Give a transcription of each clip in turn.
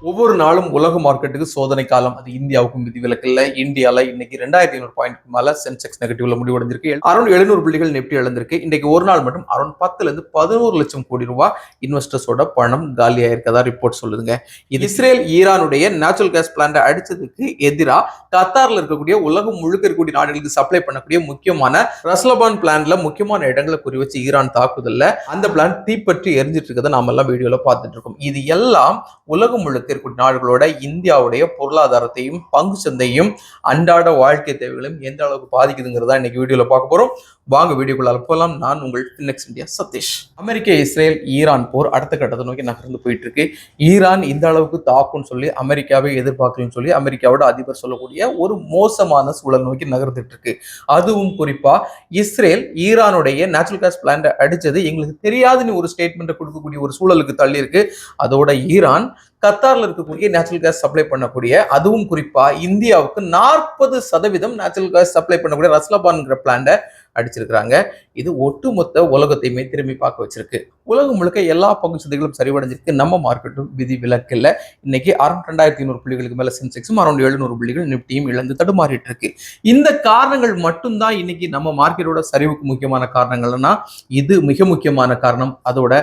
ஒவ்வொரு நாளும் உலக மார்க்கெட்டுக்கு சோதனை காலம். அது இந்தியாவுக்கும் விதிவிலக்கு இல்லை. இந்தியாவில் இன்னைக்கு 2500 பாயிண்ட் மேல சென்செக்ஸ் நெகட்டிவ்ல முடிவடைஞ்சிருக்கு. அரௌண்ட் 700 புள்ளிகள் நிப்டி இழந்திருக்கு. இன்னைக்கு ஒரு நாள் மட்டும் அரௌண்ட் 10 ல இருந்து 11 லட்சம் கோடி ரூபாய் இன்வெஸ்டர்ஸோட பணம் காலியா இருக்கதா ரிப்போர்ட் சொல்லுதுங்க. இது இஸ்ரேல் ஈரானுடைய நேச்சுரல் கேஸ் பிளான்ட் அடிச்சதுக்கு எதிராக கத்தார்ல இருக்கக்கூடிய உலகம் முழுக்க இருக்கக்கூடிய நாடுகளுக்கு சப்ளை பண்ணக்கூடிய முக்கியமான ரஸ்லபான் பிளான்ட்ல முக்கியமான இடங்களை குறி வச்சு ஈரான் தாக்குதல்ல அந்த பிளான் தீப்பற்றி எரிஞ்சிட்டு இருக்கதை நாம எல்லாம் வீடியோல பார்த்துட்டு இருக்கோம். இது எல்லாம் உலகம் முழுக்க இருக்கக்கூடிய நாடுகளோட இந்தியாவுடைய பொருளாதாரத்தையும் பங்கு சந்தையும் அன்றாட வாழ்க்கை தேவைகளையும் எந்த அளவுக்கு பாதிக்குதுங்கிறதா இன்னைக்கு வீடியோல பார்க்க போறோம். வாங்க வீடியோக்குள்ள போகலாம். நான் உங்கள் ஃபினிக்ஸ் இந்தியா சதீஷ். அமெரிக்க இஸ்ரேல் ஈரான் போர் அடுத்த கட்டத்தை நோக்கி நகர்ந்து போயிட்டு இருக்கு. ஈரான் இந்த அளவுக்கு தாக்கும்னு சொல்லி அமெரிக்காவை எதிர்பார்க்கலன்னு சொல்லி அமெரிக்காவோட அதிபர் சொல்லக்கூடிய ஒரு மோசமான சூழல் நோக்கி நகர்ந்துட்டு இருக்கு. அதுவும் குறிப்பா இஸ்ரேல் ஈரானுடைய நேச்சுரல் கேஸ் பிளான்ட் அடிச்சது எங்களுக்கு தெரியாதுன்னு ஒரு ஸ்டேட்மெண்ட் கொடுக்கக்கூடிய ஒரு சூழலுக்கு தள்ளி இருக்கு. அதோட ஈரான் கத்தார்ல இருக்கக்கூடிய நேச்சுரல் கேஸ் சப்ளை பண்ணக்கூடிய, அதுவும் குறிப்பா இந்தியாவுக்கு 40% நேச்சுரல் கேஸ் சப்ளை பண்ணக்கூடிய ரஸ்லபான்ங்கிற பிளான்ட அடிச்சிருக்கிறாங்க. இது ஒட்டுமொத்த உலகத்தையுமே திரும்பி பார்க்க வச்சிருக்கு. உலகம் முழுக்க எல்லா பங்கு சந்தைகளும் சரிவடைஞ்சிருக்கு. நம்ம மார்க்கெட்டும் விதி விலக்கு இல்லை. இன்னைக்கு அரௌண்ட் 2500 புள்ளிகளுக்கு மேல சென்செக்ஸும் அரௌண்ட் 700 புள்ளிகள் நிப்டியும் இழந்து தடுமாறிட்டு இருக்கு. இந்த காரணங்கள் மட்டும்தான் இன்னைக்கு நம்ம மார்க்கெட்டோட சரிவுக்கு முக்கியமான காரணங்கள்னா இது மிக முக்கியமான காரணம். அதோட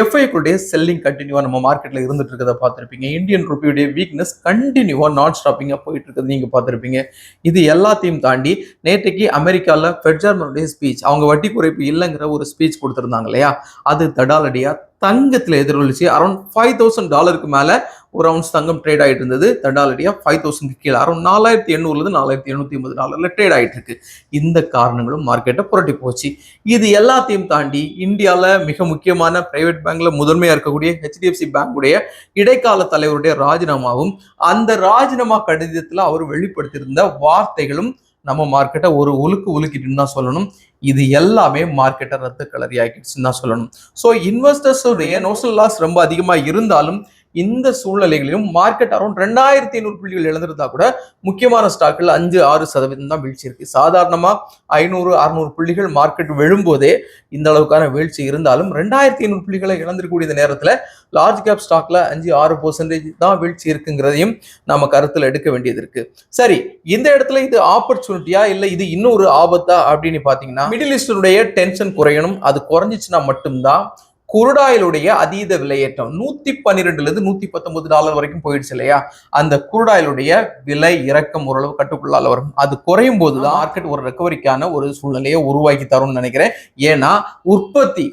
எஃப்ஐக்குடைய செல்லிங் கண்டினியூவா நம்ம மார்க்கெட்ல இருந்துட்டு இருக்கிறத பார்த்திருப்பீங்க. இந்தியன் ருபியுடைய வீக்னஸ் கண்டினியூவா நான் ஸ்டாப்பிங்கா போயிட்டு இருக்கிறது நீங்க பார்த்திருப்பீங்க. இது எல்லாத்தையும் தாண்டி நேற்றைக்கு அமெரிக்கால ஃபெடரல் ஸ்பீச், அவங்க வட்டி குறைப்பு இல்லைங்கிற ஒரு ஸ்பீச் கொடுத்திருந்தாங்க இல்லையா, அது தடாலடியா தங்கத்துல எதிரொலிச்சு அரௌண்ட் $5,000 மேல ஒரு அவுன்ஸ் தங்கம் ட்ரேட் ஆயிட்டு இருந்தது. தடாலடியா 5,000 கீழே அரௌண்ட் $4,800 $4,880 ட்ரேட் ஆயிட்டு இருக்கு. இந்த காரணங்களும் மார்க்கெட்டை புரட்டி போச்சு. இது எல்லாத்தையும் தாண்டி இந்தியால மிக முக்கியமான பிரைவேட் பேங்க்ல முதன்மையா இருக்கக்கூடிய HDFC பேங்குடைய இடைக்கால தலைவருடைய ராஜினாமாவும், அந்த ராஜினாமா கடிதத்துல அவர் வெளிப்படுத்தியிருந்த வார்த்தைகளும் நம்ம மார்க்கெட்டை ஒரு உலுக்கிட்டுன்னு தான் சொல்லணும். இது எல்லாமே மார்க்கெட்டை ரத்த கலரி ஆக்கிடுச்சுன்னு தான் சொல்லணும். ஸோ இன்வெஸ்டர்ஸுடைய நோஷனல் லாஸ் ரொம்ப அதிகமாக இருந்தாலும் இந்த சூழ்நிலைகளிலும் மார்க்கெட் அரௌண்ட் 2500 புள்ளிகள் இழந்திருந்தா கூட முக்கியமான ஸ்டாக்கள் 5-6% தான் வீழ்ச்சி இருக்கு. சாதாரணமா 500-600 புள்ளிகள் மார்க்கெட் விழும்போதே இந்த அளவுக்கான வீழ்ச்சி இருந்தாலும் 2500 புள்ளிகளை இழந்திருக்கக்கூடிய நேரத்துல லார்ஜ் கேப் ஸ்டாக்ல 5-6% தான் வீழ்ச்சி இருக்குங்கிறதையும் நாம கருத்துல எடுக்க வேண்டியது இருக்கு. சரி, இந்த இடத்துல இது ஆப்பர்ச்சுனிட்டியா இல்ல இது இன்னொரு ஆபத்தா அப்படின்னு பாத்தீங்கன்னா, மிடில் ஈஸ்டனுடைய டென்ஷன் குறையணும். அது குறைஞ்சிச்சுன்னா மட்டும்தான் குருடாயிலுடைய அதீத விலையேற்றம் $112 இருந்து $119 வரைக்கும் போயிடுச்சு இல்லையா, அந்த குருடாயிலுடைய விலை இறக்கம் ஓரளவு கட்டுக்குள்ளால வரும். அது குறையும் போதுதான் மார்க்கெட் ஒரு ரெக்கவரிக்கான ஒரு சூழ்நிலையை உருவாக்கி தரும்னு நினைக்கிறேன். ஏன்னா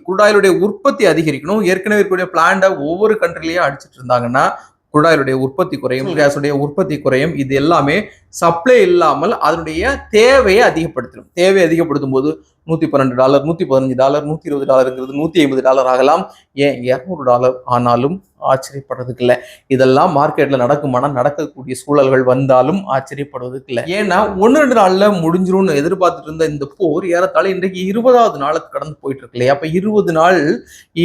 குருடாயிலுடைய உற்பத்தி அதிகரிக்கணும். ஏற்கனவே இருக்கக்கூடிய பிளான்ட ஒவ்வொரு கண்ட்ரிலையும் அடிச்சிட்டு இருந்தாங்கன்னா குருடாயிலுடைய உற்பத்தி குறையும், கேஸுடைய உற்பத்தி குறையும். இது எல்லாமே சப்ளை இல்லாமல் அதனுடைய தேவையை அதிகப்படுத்தணும். தேவையை அதிகப்படுத்தும் போது $112, $115, $120, $150 ஆகலாம். ஏன் $200 ஆனாலும் ஆச்சரியப்படுறதுக்கு இல்லை. இதெல்லாம் மார்க்கெட்ல நடக்குமானா நடக்கக்கூடிய சூழல்கள் வந்தாலும் ஆச்சரியப்படுவதற்கு இல்லை. ஏன்னா 1-2 நாள்ல முடிஞ்சிரும்னு எதிர்பார்த்துட்டு இருந்த இந்த போர் ஏறத்தாழ இன்றைக்கு 20வது நாளுக்கு கடந்து போயிட்டு இருக்கு இல்லையா. அப்ப 20 நாள்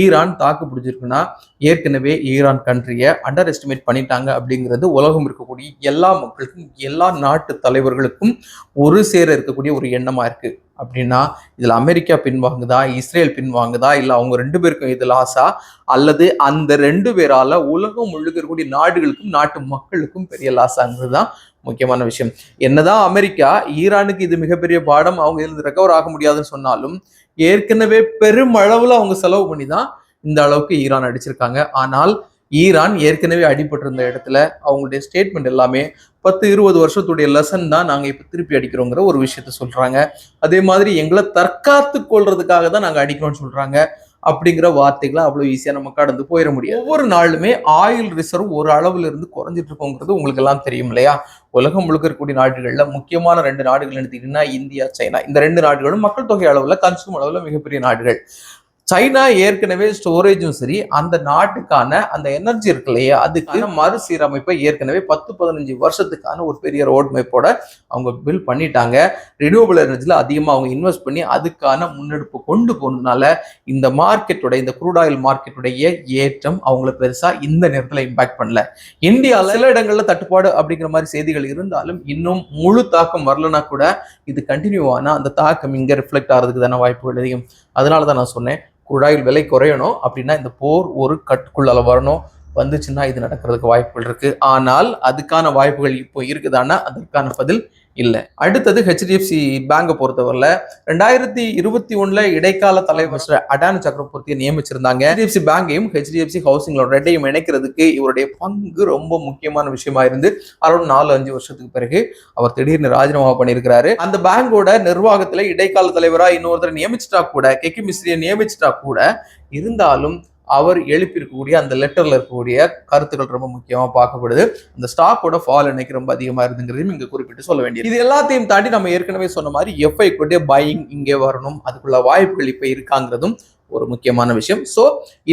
ஈரான் தாக்கு பிடிச்சிருக்குன்னா ஏற்கனவே ஈரான் கண்ட்ரியை அண்டர் எஸ்டிமேட் பண்ணிட்டாங்க அப்படிங்கிறது உலகம் இருக்கக்கூடிய எல்லா மக்களுக்கும் எல்லா நாட்டு தலைவர்களுக்கும் ஒரு சேர இருக்கக்கூடிய ஒரு எண்ணமா இருக்கு. அப்படின்னா இதுல அமெரிக்கா பின்வாங்குதா, இஸ்ரேல் பின்வாங்குதா, இல்ல அவங்க 2 பேருக்கும் இது லாஸா, அல்லது அந்த 2 பேரால உலகம் முழுக்க இருக்கக்கூடிய நாடுகளுக்கும் நாட்டு மக்களுக்கும் பெரிய லாஸாங்கிறது தான் முக்கியமான விஷயம். என்னதான் அமெரிக்கா ஈரானுக்கு இது மிகப்பெரிய பாடம், அவங்க இதுல ரெக்கவர் ஆக முடியாதுன்னு சொன்னாலும் ஏற்கனவே பெருமளவுல அவங்க செலவு பண்ணி தான் இந்த அளவுக்கு ஈரான் அடிச்சிருக்காங்க. ஆனால் ஈரான் ஏற்கனவே அடிபட்டிருந்த இடத்துல அவங்களுடைய ஸ்டேட்மெண்ட் எல்லாமே 10-20 வருஷத்துடைய லெசன் தான் நாங்க இப்ப திருப்பி அடிக்கிறோங்கிற ஒரு விஷயத்த சொல்றாங்க. அதே மாதிரி எங்களை தற்காத்து கொள்றதுக்காக தான் நாங்க அடிக்கிறோம்னு சொல்றாங்க. அப்படிங்கிற வார்த்தைகளை அவ்வளவு ஈஸியா நம்ம கடந்து போயிட முடியாது. ஒவ்வொரு நாளுமே ஆயில் ரிசர்வ் ஒரு அளவுல இருந்து குறைஞ்சிட்டு இருக்கோங்கிறது உங்களுக்கு எல்லாம் தெரியும் இல்லையா. உலகம் முழுக்க இருக்கக்கூடிய நாடுகள்ல முக்கியமான 2 நாடுகள் எடுத்தீங்கன்னா இந்தியா, சைனா. இந்த 2 நாடுகளும் மக்கள் தொகை அளவுல கன்சூம் அளவுல மிகப்பெரிய நாடுகள். சைனா ஏற்கனவே ஸ்டோரேஜும் சரி, அந்த நாட்டுக்கான அந்த எனர்ஜி இருக்கு இல்லையா, அதுக்கான மறுசீரமைப்பை ஏற்கனவே 10-15 வருஷத்துக்கான ஒரு பெரிய ரோட் மேப்போட அவங்க பில் பண்ணிட்டாங்க. ரினியூவபிள் எனர்ஜில அதிகமாக அவங்க இன்வெஸ்ட் பண்ணி அதுக்கான முன்னெடுப்பு கொண்டு போனதுனால இந்த மார்க்கெட்டோட, இந்த க்ரூட் ஆயில் மார்க்கெட்டுடைய ஏற்றம் அவங்கள பெருசா இந்த நேரத்தில் இம்பாக்ட் பண்ணல. இந்தியாவில் சில இடங்கள்ல தட்டுப்பாடு அப்படிங்கிற மாதிரி செய்திகள் இருந்தாலும் இன்னும் முழு தாக்கம் வரலன்னா கூட இது கண்டினியூ ஆனா அந்த தாக்கம் இங்க ரிஃப்ளெக்ட் ஆகிறதுக்கு தானே வாய்ப்புகள் அதிகம். அதனால தான் நான் சொன்னேன் குழாயில் விலை குறையணும் அப்படின்னா இந்த போர் ஒரு கட்டுக்குள்ள வரணும். வந்துச்சுன்னா இது நடக்கிறதுக்கு வாய்ப்புகள் இருக்கு. ஆனால் அதுக்கான வாய்ப்புகள் இப்போ இருக்குதானா அதற்கான பதில் இல்லை. அடுத்தது ஹெச்டிஎஃப்சி பேங்கை பொறுத்தவரையில் 2021 இடைக்கால தலைவர் அடானி சக்கரவர்த்தியை நியமிச்சிருந்தாங்க. ஹெச்டிஎஃப்சி பேங்கையும் ஹெச்டிஎஃப்சி ஹவுசிங் லோன் ரெண்டையும் இணைக்கிறதுக்கு இவருடைய பங்கு ரொம்ப முக்கியமான விஷயமா இருந்து அரௌண்ட் 4-5 வருஷத்துக்கு பிறகு அவர் திடீர்னு ராஜினாமா பண்ணியிருக்கிறாரு. அந்த பேங்கோட நிர்வாகத்துல இடைக்கால தலைவரா இன்னொருத்தர் நியமிச்சிட்டா கூட, கெக்கி மிஸ்ரியை நியமிச்சிட்டா கூட, இருந்தாலும் அவர் எழுப்பியிருக்கக்கூடிய அந்த லெட்டர்ல இருக்கக்கூடிய கருத்துக்கள் ரொம்ப முக்கியமா பார்க்கப்படுது. அந்த ஸ்டாக்கோட ஃபால் இன்னைக்கு ரொம்ப அதிகமா இருந்துங்கிறதையும் இங்க குறிப்பிட்டு சொல்ல வேண்டியது. இது எல்லாத்தையும் தாண்டி நம்ம ஏற்கனவே சொன்ன மாதிரி எஃப்ஐ கூட பையிங் இங்கே வரணும், அதுக்குள்ள வாய்ப்புகள் இப்ப இருக்காங்கிறதும் ஒரு முக்கியமான விஷயம். ஸோ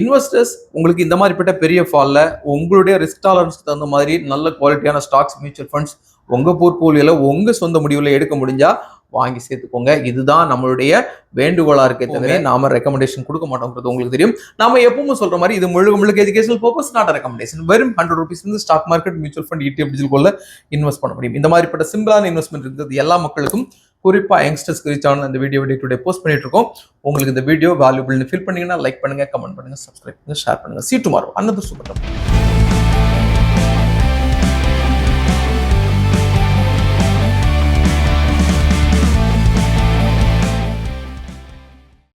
இன்வெஸ்டர்ஸ் உங்களுக்கு இந்த மாதிரிப்பட்ட பெரிய ஃபால்ல உங்களுடைய ரிஸ்க் டாலரன்ஸ்க்கு தகுந்த மாதிரி நல்ல குவாலிட்டியான ஸ்டாக்ஸ், மியூச்சுவல் ஃபண்ட்ஸ் உங்க போர்ட்போலியோல உங்க சொந்த முடிவுல எடுக்க முடிஞ்சா வாங்கி சேர்த்துக்கோங்க. இதுதான் நம்மளுடைய வேண்டுகோளா இருக்கே தவிர நாம ரெக்கமெண்டேஷன் கொடுக்க மாட்டோங்கிறது உங்களுக்கு தெரியும். நாம எப்பவும் சொல்ற மாதிரி இது முழுக்க எஜுகேஷனல் பர்பஸ், நாட் ரெக்கமெண்டேஷன். வெறும் 100 rupees stock market, mutual fund, ETF, digital கோல்ல இன்வெஸ்ட் பண்ண முடியும். இந்த மாதிரிப்பட்ட சிம்பிளான இன்வெஸ்ட்மெண்ட் இருக்கிறது எல்லா மக்களுக்கும், குறிப்பா யங்ஸ்டர்ஸ்க்கு ரீச் ஆகணும். இந்த வீடியோ டுடே போஸ்ட் பண்ணிட்டு இருக்கோம். உங்களுக்கு இந்த வீடியோ வேல்யூபிள்னு ஃபீல் பண்ணீங்கன்னா லைக் பண்ணுங்க, கமெண்ட் பண்ணுங்க, சப்ஸ்கிரைப் பண்ணுங்க, ஷேர் பண்ணுங்க. See you tomorrow. Another super topic.